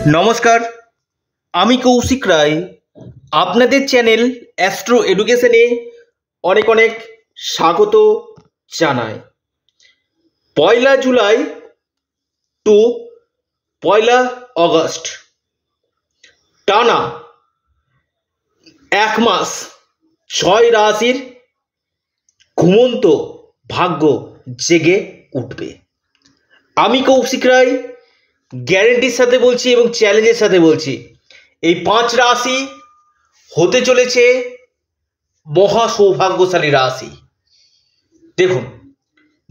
নমস্কার, আমি কৌশিক রায়। আপনাদের চ্যানেল অ্যাস্ট্রো এডুকেশনে অনেক অনেক স্বাগত জানাই। 1 জুলাই টু 1 আগস্ট টানা 1 মাস 6 রাশির ঘুমন্ত ভাগ্য জেগে উঠবে। আমি কৌশিক রায় গ্যারেন্টির সাথে বলছি এবং চ্যালেঞ্জের সাথে বলছি, এই 5 রাশি হতে চলেছে মহা সৌভাগ্যশালী রাশি। দেখুন,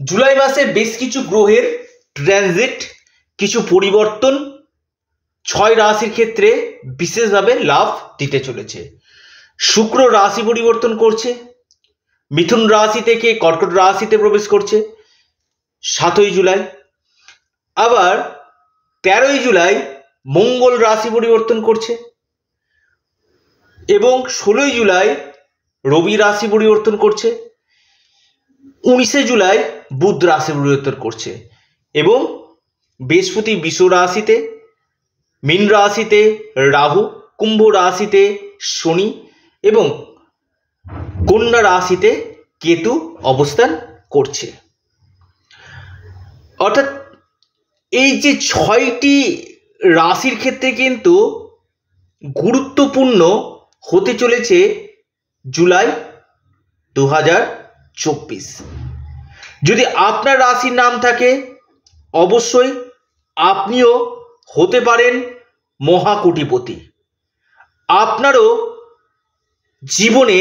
জুলাই মাসে বেশ কিছু গ্রহের ট্রানজিট, কিছু পরিবর্তন 6 রাশির ক্ষেত্রে বিশেষভাবে লাভ দিতে চলেছে। শুক্র রাশি পরিবর্তন করছে, মিথুন রাশি থেকে কর্কট রাশিতে প্রবেশ করছে 7ই জুলাই। আবার 13ই জুলাই মঙ্গল রাশি পরিবর্তন করছে এবং 16ই জুলাই রবি রাশি পরিবর্তন করছে, 19শে জুলাই বুধ রাশি পরিবর্তন করছে এবং বৃহস্পতি বৃষ রাশিতে, মীন রাশিতে রাহু, কুম্ভ রাশিতে শনি এবং কন্যা রাশিতে কেতু অবস্থান করছে। অর্থাৎ এই যে 6টি রাশির ক্ষেত্রে কিন্তু গুরুত্বপূর্ণ হতে চলেছে জুলাই 2024। যদি আপনার রাশির নাম থাকে, অবশ্যই আপনিও হতে পারেন মহাকোটিপতি। আপনারও জীবনে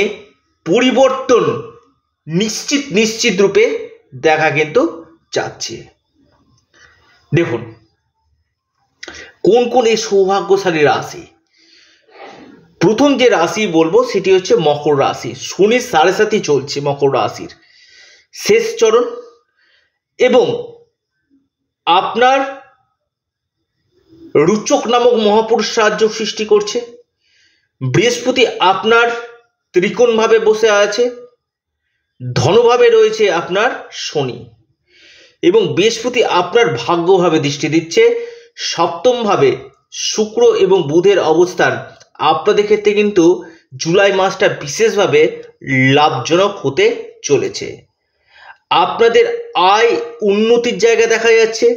পরিবর্তন নিশ্চিত রূপে দেখা কিন্তু যাচ্ছে। দেখুন, কোন কোন এই সৌভাগ্যশালী রাশি। প্রথম যে রাশি বলবো সেটি হচ্ছে মকর রাশি। শনির 7.5 চলছে মকর রাশির শেষ চরণ এবং আপনার রুচক নামক মহাপুরুষ সাহায্য সৃষ্টি করছে। বৃহস্পতি আপনার ত্রিকোণভাবে বসে আছে, ধনভাবে রয়েছে আপনার শনি এবং বৃহস্পতি আপনার ভাগ্যভাবে দৃষ্টি দিচ্ছে। সপ্তমভাবে শুক্র এবং বুধের অবস্থান আপনাদের ক্ষেত্রে কিন্তু জুলাই মাসটা বিশেষভাবে লাভজনক হতে চলেছে। আপনাদের আয় উন্নতির জায়গা দেখা যাচ্ছে,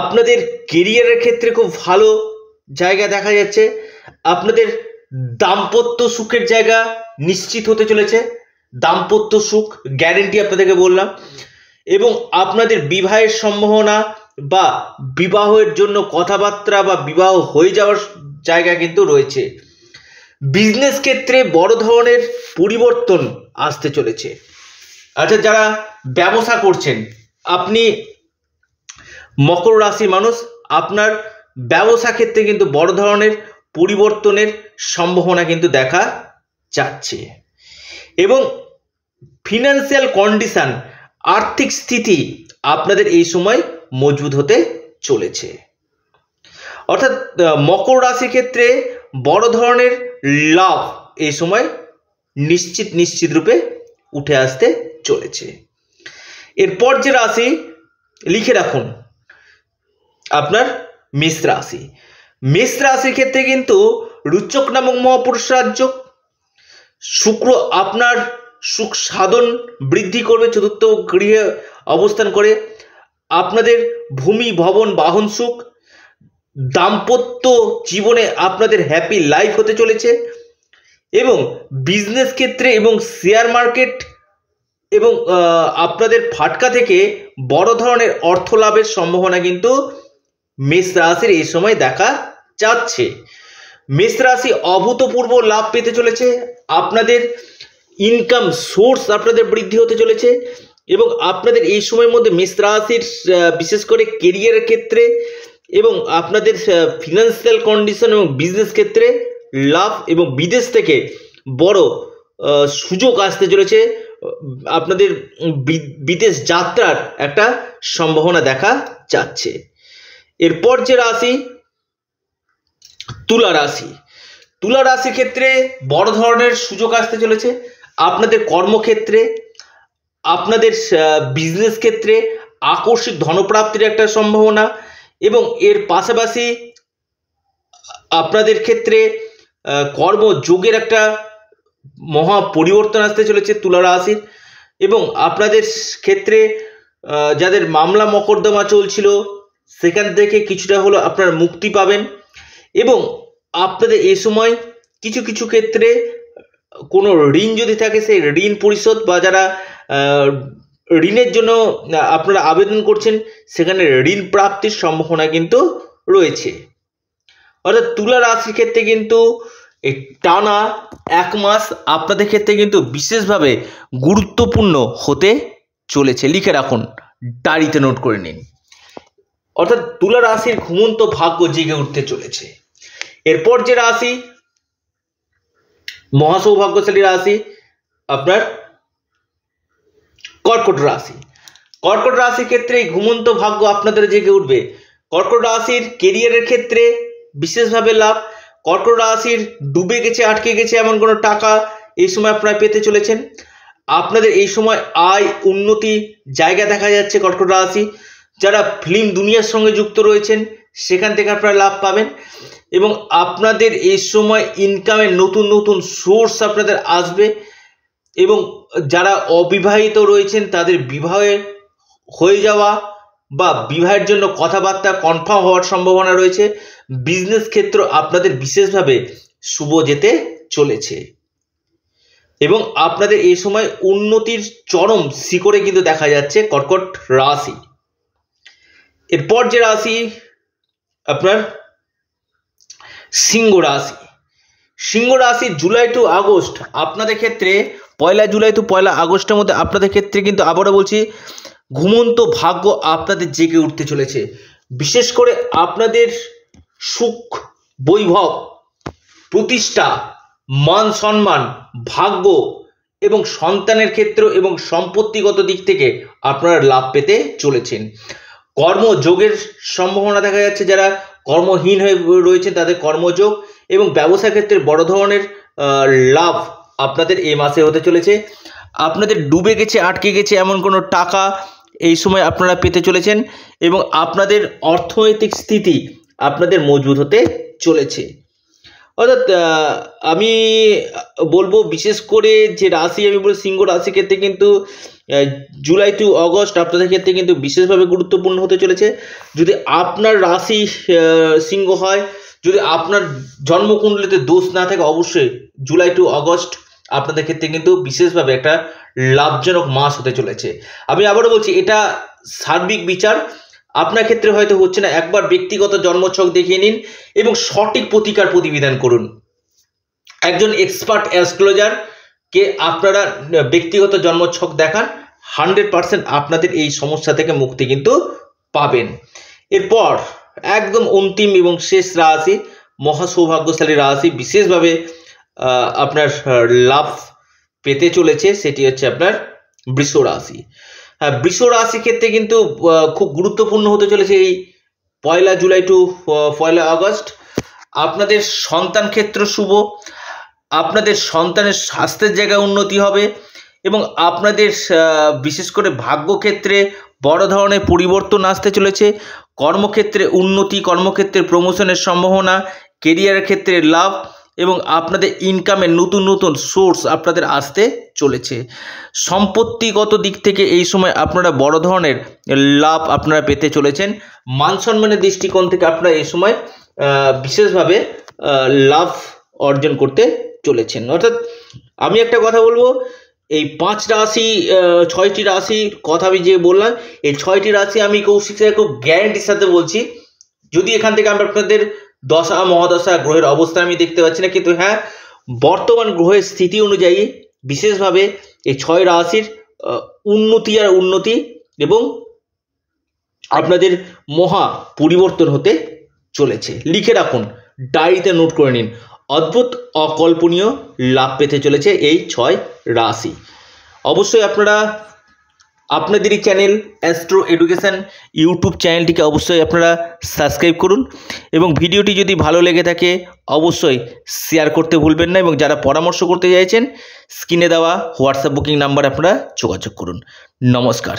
আপনাদের কেরিয়ারের ক্ষেত্রে খুব ভালো জায়গা দেখা যাচ্ছে, আপনাদের দাম্পত্য সুখের জায়গা নিশ্চিত হতে চলেছে। দাম্পত্য সুখ গ্যারেন্টি আপনাদেরকে বললাম এবং আপনাদের বিবাহের সম্ভাবনা বা বিবাহের জন্য কথাবার্তা বা বিবাহ হয়ে যাওয়ার জায়গা কিন্তু রয়েছে। বিজনেস ক্ষেত্রে বড় ধরনের পরিবর্তন আসতে চলেছে। আচ্ছা, যারা ব্যবসা করছেন, আপনি মকর রাশির মানুষ, আপনার ব্যবসা ক্ষেত্রে কিন্তু বড় ধরনের পরিবর্তনের সম্ভাবনা কিন্তু দেখা যাচ্ছে এবং ফিনান্সিয়াল কন্ডিশন, আর্থিক স্থিতি আপনাদের এই সময় মজবুত হতে চলেছে। অর্থাৎ মকর রাশির ক্ষেত্রে বড় ধরনের লাভ এই সময় নিশ্চিত রূপে উঠে আসতে চলেছে। এরপর যে রাশি লিখে রাখুন, আপনার মেষ রাশি। মেষ রাশির ক্ষেত্রে কিন্তু রুচক নামক মহাপুরুষ রাজ্য, শুক্র আপনার সুখ সাধন বৃদ্ধি করবে, চতুর্থ গৃহে অবস্থান করে। আপনাদের ভূমি ভবন বাহন সুখ, দাম্পত্য জীবনে আপনাদের হ্যাপি লাইফ হতে চলেছে এবং বিজনেস ক্ষেত্রে এবং শেয়ার মার্কেট এবং আপনাদের ফাটকা থেকে বড় ধরনের অর্থ লাভের সম্ভাবনা কিন্তু মেষ রাশির এই সময় দেখা যাচ্ছে। মেষ রাশি অভূতপূর্ব লাভ পেতে চলেছে, আপনাদের ইনকাম সোর্স আপনাদের বৃদ্ধি হতে চলেছে এবং আপনাদের এই সময়ের মধ্যে মেষ রাশির বিশেষ করে কেরিয়ারের ক্ষেত্রে এবং আপনাদের ফিনান্সিয়াল কন্ডিশন এবং বিজনেস ক্ষেত্রে লাভ এবং বিদেশ থেকে বড় সুযোগ আসতে চলেছে। আপনাদের বিদেশ যাত্রার একটা সম্ভাবনা দেখা যাচ্ছে। এরপর যে রাশি তুলা রাশি। তুলা রাশির ক্ষেত্রে বড় ধরনের সুযোগ আসতে চলেছে আপনাদের কর্মক্ষেত্রে, আপনাদের বিজনেস ক্ষেত্রে আকস্মিক ধনপ্রাপ্তির একটা সম্ভাবনা এবং এর পাশাপাশি আপনাদের ক্ষেত্রে কর্মযোগের একটা মহা পরিবর্তন আসতে চলেছে তুলা রাশির, এবং আপনাদের ক্ষেত্রে যাদের মামলা মকদ্দমা চলছিল সেখান থেকে কিছুটা হলো আপনারা মুক্তি পাবেন, এবং আপনাদের এই সময় কিছু কিছু ক্ষেত্রে কোনো ঋণ যদি থাকে সেই ঋণ পরিশোধ, বা যারা ঋণের জন্য আপনারা আবেদন করছেন সেখানে ঋণ প্রাপ্তির সম্ভাবনা কিন্তু রয়েছে। অর্থাৎ তুলা রাশির ক্ষেত্রে কিন্তু এই টানা 1 মাস আপনাদের ক্ষেত্রে কিন্তু বিশেষভাবে গুরুত্বপূর্ণ হতে চলেছে। লিখে রাখুন, ডায়েরিতে নোট করে নিন। অর্থাৎ তুলা রাশির ঘুমন্ত ভাগ্য জেগে উঠতে চলেছে। এরপর যে রাশি মহাসৌভাগ্যশালী রাশি আপনার কর্কট রাশি। কর্কট রাশির ক্ষেত্রে এই ঘুমন্ত ভাগ্য আপনাদের জেগে উঠবে। কর্কট রাশির কেরিয়ারের ক্ষেত্রে বিশেষভাবে লাভ। কর্কট রাশির ডুবে গেছে, আটকে গেছে এমন কোনো টাকা এই সময় আপনারা পেতে চলেছেন। আপনাদের এই সময় আয় উন্নতি জায়গা দেখা যাচ্ছে। কর্কট রাশি যারা ফিল্ম দুনিয়ার সঙ্গে যুক্ত রয়েছেন সেখান থেকে আপনারা লাভ পাবেন, এবং আপনাদের এই সময় ইনকামের নতুন নতুন সোর্স আপনাদের আসবে, এবং যারা অবিবাহিত রয়েছেন তাদের বিবাহে হয়ে যাওয়া বা বিবাহের জন্য কথাবার্তা কনফার্ম হওয়ার সম্ভাবনা রয়েছে। বিজনেস ক্ষেত্র আপনাদের বিশেষভাবে শুভ যেতে চলেছে, এবং আপনাদের এই সময় উন্নতির চরম শিখরে কিন্তু দেখা যাচ্ছে কর্কট রাশি। এরপর যে রাশি আপনার সিংহ রাশি। সিংহ রাশি জুলাই টু আগস্ট আপনাদের ক্ষেত্রে 1 জুলাই টু 1 আগস্টের মধ্যে আপনাদের ক্ষেত্রে কিন্তু আবারও বলছি ঘুমন্ত ভাগ্য আপনাদের জেগে উঠতে চলেছে। বিশেষ করে আপনাদের সুখ, বৈভব, প্রতিষ্ঠা, মান সম্মান, ভাগ্য এবং সন্তানের ক্ষেত্র এবং সম্পত্তিগত দিক থেকে আপনারা লাভ পেতে চলেছেন। কর্মযোগের সম্ভাবনা দেখা যাচ্ছে। যারা কর্মহীন হয়ে রয়েছেন তাদের কর্মযোগ, এবং ব্যবসা ক্ষেত্রে বড় ধরনের লাভ আপনাদের এই মাসে হতে চলেছে। আপনাদের ডুবে গেছে, আটকে গেছে এমন কোনো টাকা এই সময় আপনারা পেতে চলেছেন, এবং আপনাদের অর্থনৈতিক স্থিতি আপনাদের মজবুত হতে চলেছে। অর্থাৎ আমি বলবো বিশেষ করে যে রাশি আমি বলবো সিংহ রাশি ক্ষেত্রে কিন্তু জুলাই টু আগস্ট আপনাদের ক্ষেত্রে কিন্তু বিশেষভাবে গুরুত্বপূর্ণ হতে চলেছে। যদি আপনার রাশি সিংহ হয়, যদি আপনার জন্মকুণ্ডলিতে দোষ না থাকে, অবশ্যই জুলাই টু আগস্ট আপনাদের ক্ষেত্রে কিন্তু বিশেষভাবে একটা লাভজনক মাস হতে চলেছে। আমি আবারও বলছি এটা সার্বিক বিচার, আপনার ক্ষেত্রে হয়তো হচ্ছে না। একবার ব্যক্তিগত জন্মছক দেখিয়ে নিন এবং সঠিক প্রতিকার প্রতিবিধান করুন। একজন এক্সপার্ট অ্যাস্ট্রোলজারকে আপনারা ব্যক্তিগত জন্মছক দেখান, 100% আপনাদের এই সমস্যা থেকে মুক্তি কিন্তু পাবেন। এরপর একদম অন্তিম এবং শেষ রাশি মহাসৌভাগ্যশালী রাশি বিশেষভাবে আপনার লাভ পেতে চলেছে, সেটি হচ্ছে আপনার বৃষ রাশি। হ্যাঁ, বৃষ রাশি ক্ষেত্রে কিন্তু খুব গুরুত্বপূর্ণ হতে চলেছে এই 1 জুলাই টু 1 আগস্ট। আপনাদের সন্তান ক্ষেত্র শুভ, আপনাদের সন্তানের স্বাস্থ্যের জায়গায় উন্নতি হবে, এবং আপনাদের বিশেষ করে ভাগ্যক্ষেত্রে বড় ধরনের পরিবর্তন আসতে চলেছে। কর্মক্ষেত্রে উন্নতি, কর্মক্ষেত্রে প্রমোশনের সম্ভাবনা, কেরিয়ারের ক্ষেত্রে লাভ, এবং আপনাদের ইনকামের নতুন নতুন সোর্স আপনাদের আসতে চলেছে। সম্পত্তিগত দিক থেকে এই সময় আপনারা বড় ধরনের লাভ আপনারা পেতে চলেছেন। মান সম্মানের দৃষ্টিকোণ থেকে আপনারা এই সময় বিশেষভাবে লাভ অর্জন করতে চলেছেন। অর্থাৎ আমি একটা কথা বলবো, এই 5 রাশি 6টি রাশির কথা আমি যে বললাম, এই 6টি রাশি আমি কৌশিক স্যার খুব গ্যারান্টির সাথে বলছি। যদি এখান থেকে আমরা আপনাদের দশা মহাদশা গ্রহের অবস্থান আমি দেখতে পাচ্ছি না, কিন্তু হ্যাঁ বর্তমান গ্রহের স্থিতি অনুযায়ী বিশেষভাবে এই 6 রাশির উন্নতি আর উন্নতি এবং আপনাদের মহা পরিবর্তন হতে চলেছে। লিখে রাখুন, ডায়েরিতে নোট করে নিন, অদ্ভুত অকল্পনীয় লাভ পেতে চলেছে এই 6 রাশি। অবশ্যই আপনারা আপনাদেরই চ্যানেল অ্যাস্ট্রো এডুকেশন ইউটিউব চ্যানেলটিকে অবশ্যই আপনারা সাবস্ক্রাইব করুন, এবং ভিডিওটি যদি ভালো লেগে থাকে অবশ্যই শেয়ার করতে ভুলবেন না, এবং যারা পরামর্শ করতে চাইছেন স্ক্রিনে দেওয়া হোয়াটসঅ্যাপ বুকিং নাম্বার আপনারা যোগাযোগ করুন। নমস্কার।